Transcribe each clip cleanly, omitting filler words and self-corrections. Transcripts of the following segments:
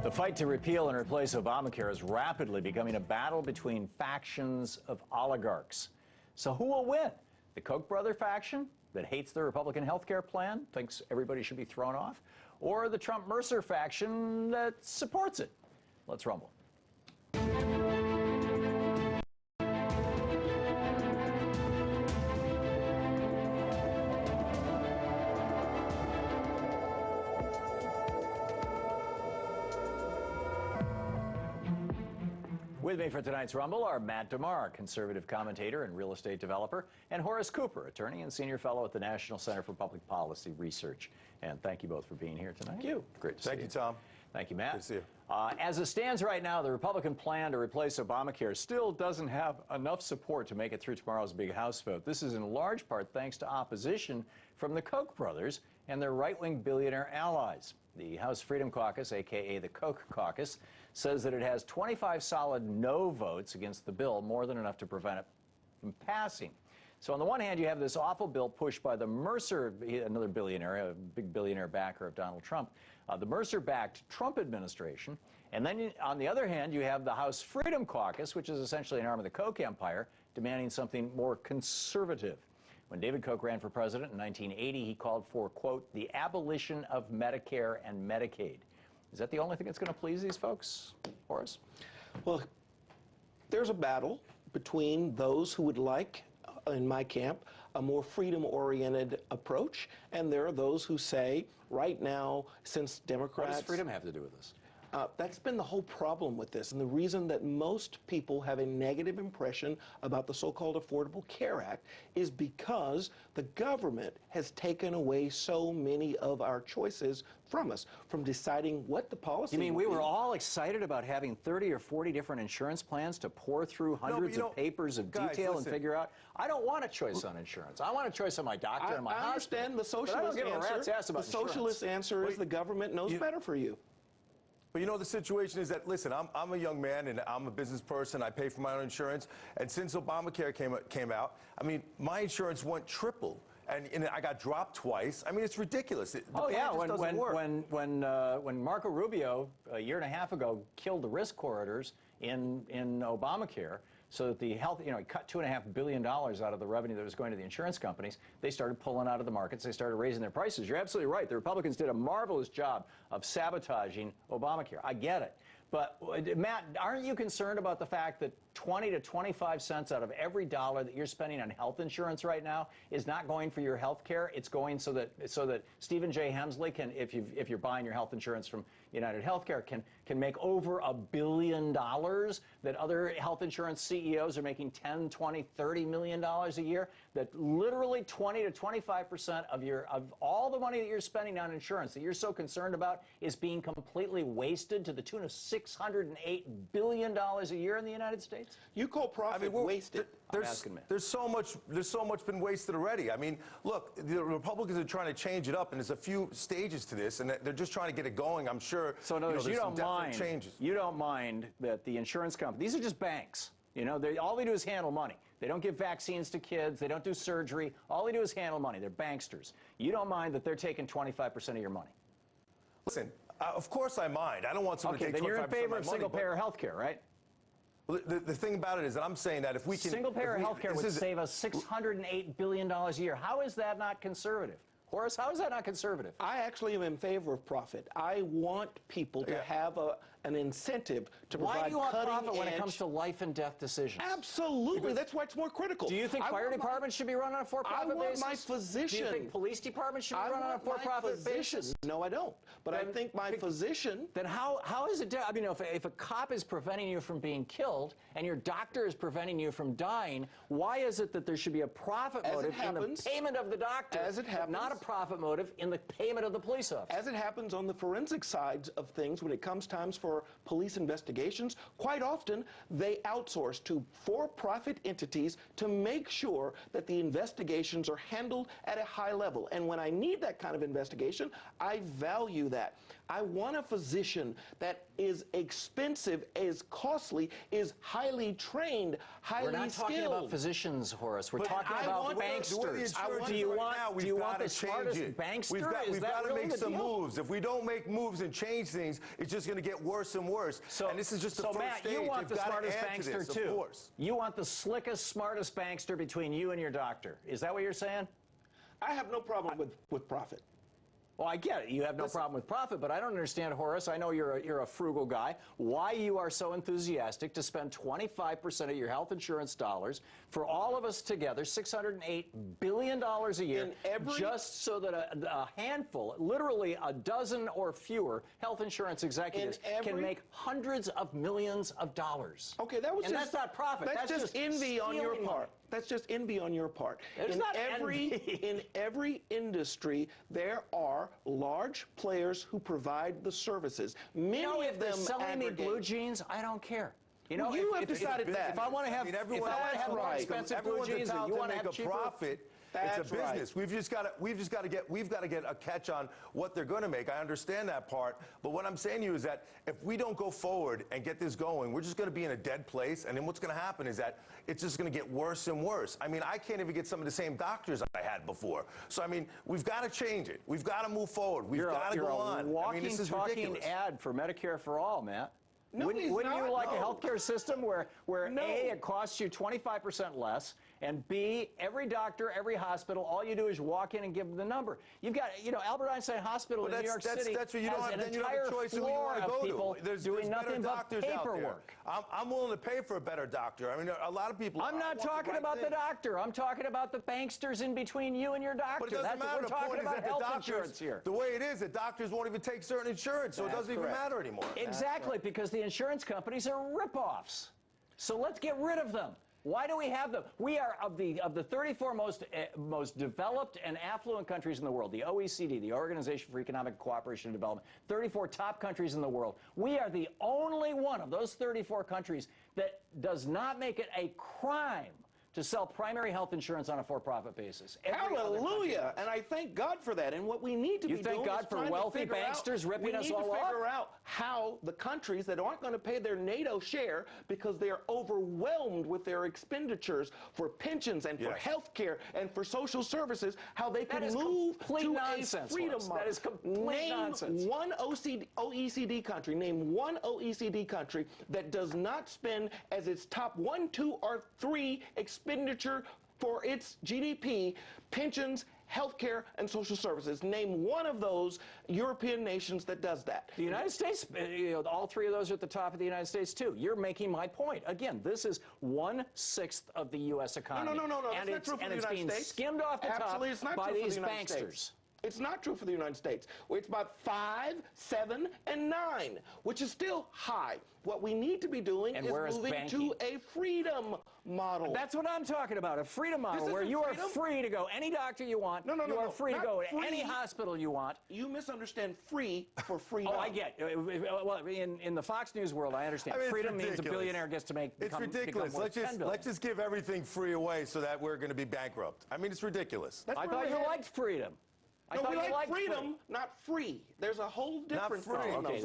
The fight to repeal and replace Obamacare is rapidly becoming a battle between factions of oligarchs. So who will win? The Koch brother faction that hates the Republican health care plan, thinks everybody should be thrown off, or the Trump-Mercer faction that supports it? Let's rumble. With me for tonight's Rumble are Matt Demar, conservative commentator and real estate developer, and Horace Cooper, attorney and senior fellow at the National Center for Public Policy Research. And thank you both for being here tonight. Thank you. Great to see you. Thank you, Tom. Thank you, Matt. Good to see you. As it stands right now, the Republican plan to replace Obamacare still doesn't have enough support to make it through tomorrow's big House vote. This is in large part thanks to opposition from the Koch brothers and their right-wing billionaire allies. The House Freedom Caucus, a.k.a. the Koch caucus, says that it has 25 solid no votes against the bill, more than enough to prevent it from passing. So on the one hand, you have this awful bill pushed by the Mercer, another billionaire, a big billionaire backer of Donald Trump, the Mercer-backed Trump administration. And then on the other hand, you have the House Freedom Caucus, which is essentially an arm of the Koch empire, demanding something more conservative. When David Koch ran for president in 1980, he called for, quote, the abolition of Medicare and Medicaid. Is that the only thing that's going to please these folks, Horace? Well, there's a battle between those who would like, in my camp, a more freedom-oriented approach, and there are those who say, right now, since Democrats... What does freedom have to do with this? That's been the whole problem with this, and the reason that most people have a negative impression about the so-called Affordable Care Act is because the government has taken away so many of our choices from us, from deciding what the policy You mean would we be. were all excited about having 30 or 40 different insurance plans to pour through hundreds of papers of detail and figure out? I don't want a choice on insurance. I want a choice on my doctor and my hospital. I understand the socialist answer. The socialist answer is the government knows better for you. But you know, the situation is that, listen, I'm a young man and I'm a business person. I pay for my own insurance. And since Obamacare came out, I mean, my insurance went triple. And I got dropped twice. I mean, it's ridiculous. Oh, yeah, when Marco Rubio, a year and a half ago, killed the risk corridors in Obamacare, so that the health, he cut $2.5 billion out of the revenue that was going to the insurance companies. They started pulling out of the markets. They started raising their prices. You're absolutely right. The Republicans did a marvelous job of sabotaging Obamacare. I get it. But, Matt, aren't you concerned about the fact that 20 to 25 cents out of every dollar that you're spending on health insurance right now is not going for your health care? It's going so that Stephen J. Hemsley can, if you're buying your health insurance from United Healthcare, can make over $1 billion that other health insurance CEOs are making 10, 20, 30 million dollars a year. That literally 20 to 25% of all the money that you're spending on insurance that you're so concerned about is being completely wasted to the tune of $608 billion a year in the United States? You call profit wasted. There's so much been wasted already. I mean, look, the Republicans are trying to change it up, and there's a few stages to this, and they're just trying to get it going. I'm sure. So in other words, you don't mind that the insurance company, these are just banks. All they do is handle money. They don't give vaccines to kids. They don't do surgery. All they do is handle money. They're banksters. You don't mind that they're taking 25% of your money. Listen, of course I mind. I don't want someone to take 25% of my money. Then you're in favor of single-payer health care, right? Well, the thing about it is that I'm saying that if we can... Single-payer health care would save us $608 billion a year. How is that not conservative? Horace, how is that not conservative? I actually am in favor of profit. I want people to have an incentive to provide cutting-edge... Why do you want profit when it comes to life and death decisions? Absolutely. That's why it's more critical. Do you think fire departments should be run on a for-profit basis? I want my physician... Do you think police departments should be run on a for-profit basis? No, I don't. But I think my physician... Then how is it... I mean, if a cop is preventing you from being killed and your doctor is preventing you from dying, why is it that there should be a profit motive in the payment of the doctor, not a profit motive in the payment of the police officer? As it happens on the forensic sides of things, when it comes times for police investigations, quite often they outsource to for-profit entities to make sure that the investigations are handled at a high level. And when I need that kind of investigation, I value that. I want a physician that is expensive, is costly, is highly trained, highly skilled. We're not talking about physicians, Horace. We're talking about banksters. Do you want the smartest it. bankster? We've got to really make the some deal? moves. If we don't make moves and change things, it's just going to get worse and worse. And this is just the first Matt, stage. you want They've the got to smartest add to bankster this, too. of course. You want the slickest, smartest bankster between you and your doctor. Is that what you're saying? I have no problem with profit. Well, I get it. You have no problem with profit, but I don't understand, Horace. I know you're a frugal guy. Why you are so enthusiastic to spend 25% of your health insurance dollars for all of us together, $608 billion a year, just so that a handful, literally a dozen or fewer health insurance executives can make hundreds of millions of dollars. Okay, that was and just, that's not profit. That's just envy on your part. Money. That's just envy on your part. In every industry, there are large players who provide the services. Many of if they're them selling me aggregate. blue jeans, I don't care. You know, Well, you have decided that. If I want to have, if I want to have more expensive blue jeans, and you want to have cheaper profit. That's it's a business. right. We've got to get a catch on what they're going to make. I understand that part, but what I'm saying to you is that if we don't go forward and get this going, we're just going to be in a dead place. And then what's going to happen is that it's just going to get worse and worse. I mean, I can't even get some of the same doctors I had before. So I mean, we've got to change it. We've got to move forward. We've got to go on. Walking, I mean, this is talking ridiculous. ad for Medicare for all, Matt. No, wouldn't you like a healthcare system where No. A, it costs you 25% less, and B, every doctor, every hospital, all you do is walk in and give them the number. You've got, Albert Einstein Hospital in New York City that's what you has don't an have, then you don't have entire a choice who you floor want to of go people to. There's doing better nothing but doctors out there. paperwork. I'm willing to pay for a better doctor. I mean, a lot of people. I'm not talking about the doctor. I'm talking about the banksters in between you and your doctor. But it doesn't That's matter. what we're The talking point is about that the health doctors, insurance here. the way it is, the doctors won't even take certain insurance, so it doesn't even matter anymore. Exactly, because the insurance companies are rip-offs. So let's get rid of them. Why do we have them? We are of the 34 most developed and affluent countries in the world, the OECD, the Organization for Economic Cooperation and Development, 34 top countries in the world. We are the only one of those 34 countries that does not make it a crime to sell primary health insurance on a for-profit basis. Hallelujah! And I thank God for that. And what we need to be doing thank God is for trying wealthy to figure banksters out, ripping us all We need to off? figure out how the countries that aren't going to pay their NATO share because they are overwhelmed with their expenditures for pensions and for health care and for social services, how they can move to nonsense, a freedom Horace. model. That is complete nonsense. Name one OECD country, name one OECD country that does not spend as its top 1, 2, or 3 expenditure for its GDP, pensions, healthcare, and social services. Name one of those European nations that does that. The United States, all 3 of those are at the top of the United States, too. You're making my point. Again, this is 1/6 of the U.S. economy. No. And That's not true for the United it's being States. skimmed off the Absolutely, it's top not by true for these the United banksters. States. It's not true for the United States. It's about 5, 7, and 9, which is still high. What we need to be doing is moving to a freedom model. That's what I'm talking about, a freedom model where you are free to go any doctor you want. You are free to go to any hospital you want. You misunderstand free for freedom. Oh, I get it. Well, in the Fox News world, I understand. Freedom means a billionaire gets to It's ridiculous. Let's just give everything free away so that we're going to be bankrupt. I mean, it's ridiculous. I thought you liked freedom. No, we like freedom, not free. There's a whole difference. Okay,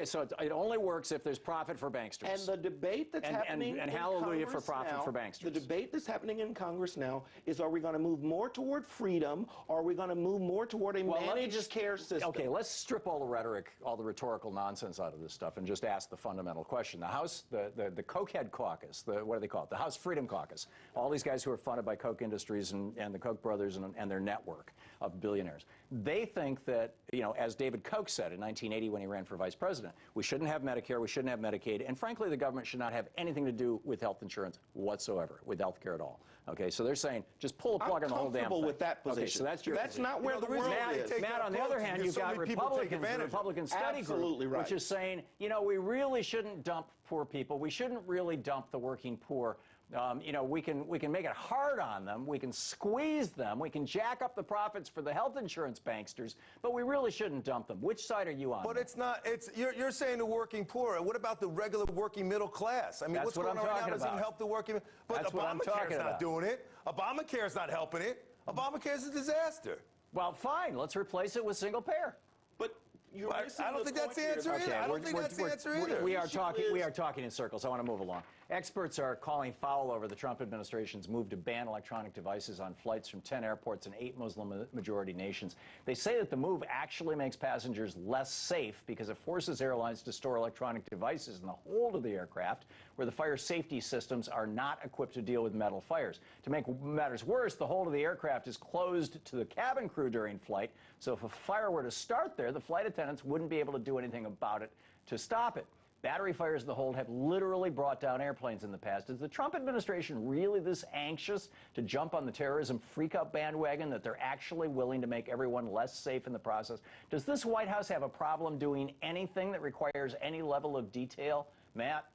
so it only works if there's profit for banksters. And the debate that's happening and in hallelujah Congress for profit now, for banksters. The debate that's happening in Congress now is: are we going to move more toward freedom, or are we going to move more toward a managed care system? Okay, let's strip all the rhetoric, all the rhetorical nonsense out of this stuff, and just ask the fundamental question. The House, the Cokehead Caucus, what do they call it? The House Freedom Caucus. All these guys who are funded by Koch Industries and the Koch brothers and their network of billionaires. They think that, as David Koch said in 1980 when he ran for vice president, we shouldn't have Medicare, we shouldn't have Medicaid, and frankly, the government should not have anything to do with health insurance whatsoever, with health care at all. Okay, so they're saying just pull the plug on the whole damn thing. I'm comfortable with that position. Okay, so that's your position. not where the world is. Matt, on the other hand, you've got Republicans, the Republican Study Group, which is saying, we really shouldn't dump poor people. We shouldn't really dump the working poor. We can make it hard on them. We can squeeze them. We can jack up the profits for the health insurance banksters, but we really shouldn't dump them. Which side are you on? But it's not. You're saying the working poor. What about the regular working middle class? I mean, what's going on right now doesn't help the working. But Obamacare's not doing it. Obamacare's not helping it. Obamacare's a disaster. Well, fine. Let's replace it with single payer. But You're missing I don't think that's the point answer here. either. I don't think that's the answer either. We issue are talking in circles. I want to move along. Experts are calling foul over the Trump administration's move to ban electronic devices on flights from 10 airports in 8 Muslim-majority nations. They say that the move actually makes passengers less safe because it forces airlines to store electronic devices in the hold of the aircraft, where the fire safety systems are not equipped to deal with metal fires. To make matters worse, the hold of the aircraft is closed to the cabin crew during flight, so if a fire were to start there, the flight attendants wouldn't be able to do anything about it to stop it. Battery fires in the hold have literally brought down airplanes in the past. Is the Trump administration really this anxious to jump on the terrorism freak-out bandwagon that they're actually willing to make everyone less safe in the process? Does this White House have a problem doing anything that requires any level of detail? Matt?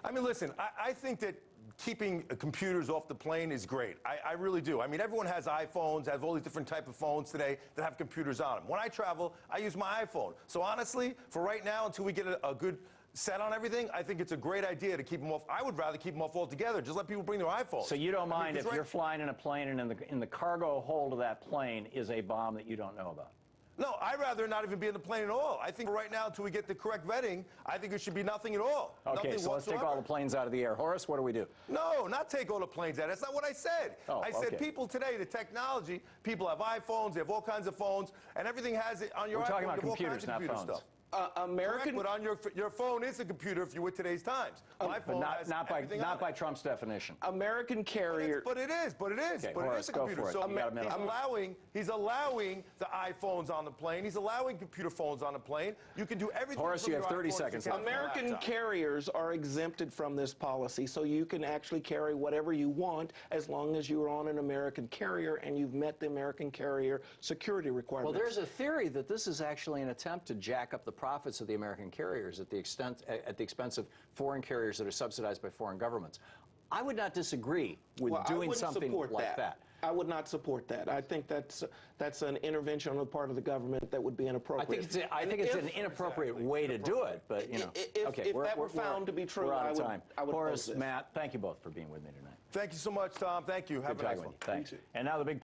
I mean, listen, I think that keeping computers off the plane is great. I really do. I mean, everyone has iPhones, have all these different type of phones today that have computers on them. When I travel, I use my iPhone. So honestly, for right now, until we get a good set on everything, I think it's a great idea to keep them off. I would rather keep them off altogether. Just let people bring their iPhones. So you don't mind if you're flying in a plane and in the cargo hold of that plane is a bomb that you don't know about? No, I'd rather not even be in the plane at all. I think right now, until we get the correct vetting, I think it should be nothing at all. Okay, so let's take all the planes out of the air. Horace, what do we do? No, not take all the planes out. That's not what I said. Oh, I said okay. people today, the technology, people have iPhones, they have all kinds of phones, and everything has it on your iPhone. We're talking about You have all computers, kinds of not computer phones. stuff. American, Correct, but on your phone is a computer if you're with today's times. My phone has Not everything by Trump's definition. American carrier. But it is. Okay, But Horace, it is a go computer. for it. So You got a minute. he's allowing the iPhones on the plane. He's allowing computer phones on the plane. You can do everything. Horace, from you have your 30 iPhone seconds to your left. American laptop. carriers are exempted from this policy, so you can actually carry whatever you want as long as you're on an American carrier and you've met the American carrier security requirements. Well, there's a theory that this is actually an attempt to jack up the profits of the American carriers at the expense of foreign carriers that are subsidized by foreign governments. I would not disagree with doing something like that. I would not support that. I think that's an intervention on the part of the government that would be inappropriate. I think it's an inappropriate way to do it, but you know. If that were found to be true, we're out of time. I would Horace, oppose this. Matt, thank you both for being with me tonight. Thank you so much, Tom. Thank you. Have Good a nice talking one. with you. Thanks. And now the big